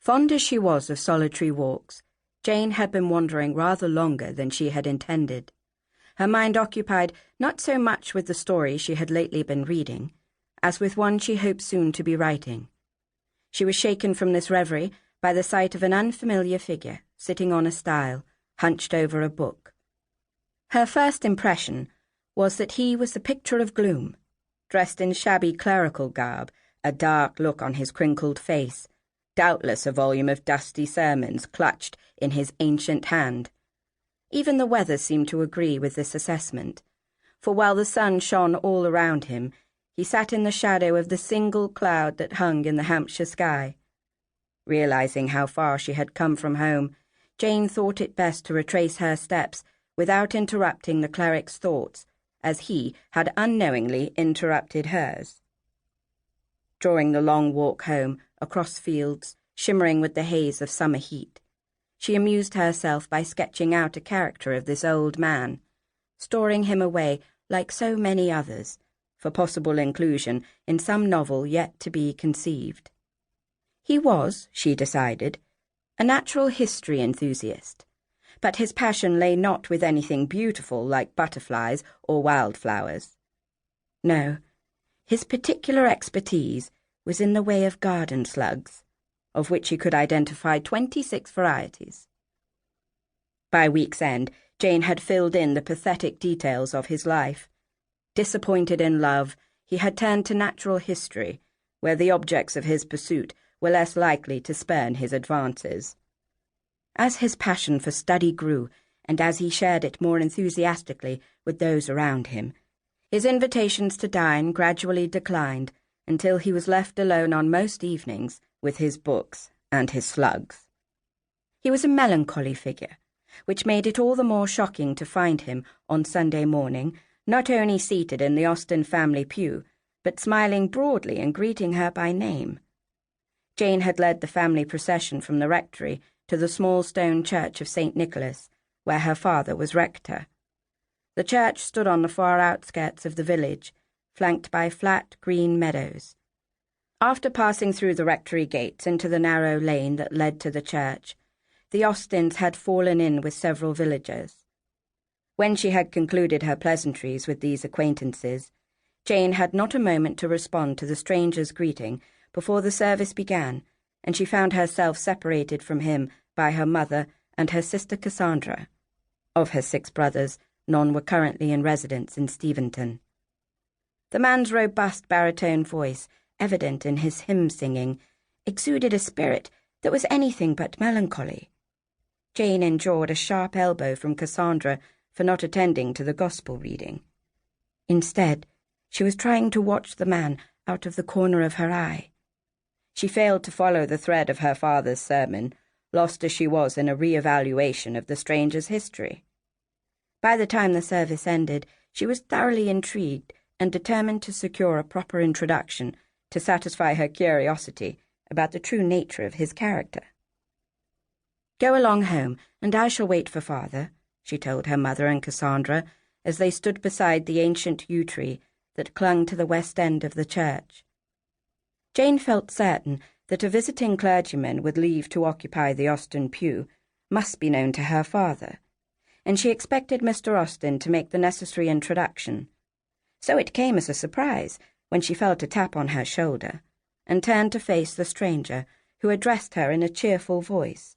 Fond as she was of solitary walks, Jane had been wandering rather longer than she had intended. Her mind occupied not so much with the story she had lately been reading, as with one she hoped soon to be writing. She was shaken from this reverie by the sight of an unfamiliar figure sitting on a stile, hunched over a book. Her first impression was that he was the picture of gloom, dressed in shabby clerical garb, a dark look on his crinkled face, doubtless a volume of dusty sermons clutched in his ancient hand. Even the weather seemed to agree with this assessment, for while the sun shone all around him, he sat in the shadow of the single cloud that hung in the Hampshire sky. Realizing how far she had come from home, Jane thought it best to retrace her steps without interrupting the cleric's thoughts, as he had unknowingly interrupted hers. During the long walk home, across fields, shimmering with the haze of summer heat, she amused herself by sketching out a character of this old man, storing him away, like so many others, for possible inclusion in some novel yet to be conceived. He was, she decided, a natural history enthusiast, but his passion lay not with anything beautiful like butterflies or wildflowers. No, his particular expertise was in the way of garden slugs, of which he could identify 26 varieties. By week's end, Jane had filled in the pathetic details of his life. Disappointed in love, he had turned to natural history, where the objects of his pursuit were less likely to spurn his advances. As his passion for study grew, and as he shared it more enthusiastically with those around him, his invitations to dine gradually declined until he was left alone on most evenings with his books and his slugs. He was a melancholy figure, which made it all the more shocking to find him on Sunday morning not only seated in the Austen family pew, but smiling broadly and greeting her by name. Jane had led the family procession from the rectory to the small stone church of St. Nicholas, where her father was rector. The church stood on the far outskirts of the village, flanked by flat green meadows. After passing through the rectory gates into the narrow lane that led to the church, the Austens had fallen in with several villagers. When she had concluded her pleasantries with these acquaintances, Jane had not a moment to respond to the stranger's greeting before the service began, and she found herself separated from him by her mother and her sister Cassandra. Of her 6 brothers, none were currently in residence in Steventon. The man's robust baritone voice, evident in his hymn-singing, exuded a spirit that was anything but melancholy. Jane endured a sharp elbow from Cassandra for not attending to the gospel reading. Instead, she was trying to watch the man out of the corner of her eye. She failed to follow the thread of her father's sermon, lost as she was in a re-evaluation of the stranger's history. By the time the service ended, she was thoroughly intrigued and determined to secure a proper introduction to satisfy her curiosity about the true nature of his character. "Go along home, and I shall wait for father," she told her mother and Cassandra as they stood beside the ancient yew tree that clung to the west end of the church. Jane felt certain that a visiting clergyman with leave to occupy the Austen pew must be known to her father, and she expected Mr. Austen to make the necessary introduction. So it came as a surprise when she felt a tap on her shoulder, and turned to face the stranger, who addressed her in a cheerful voice.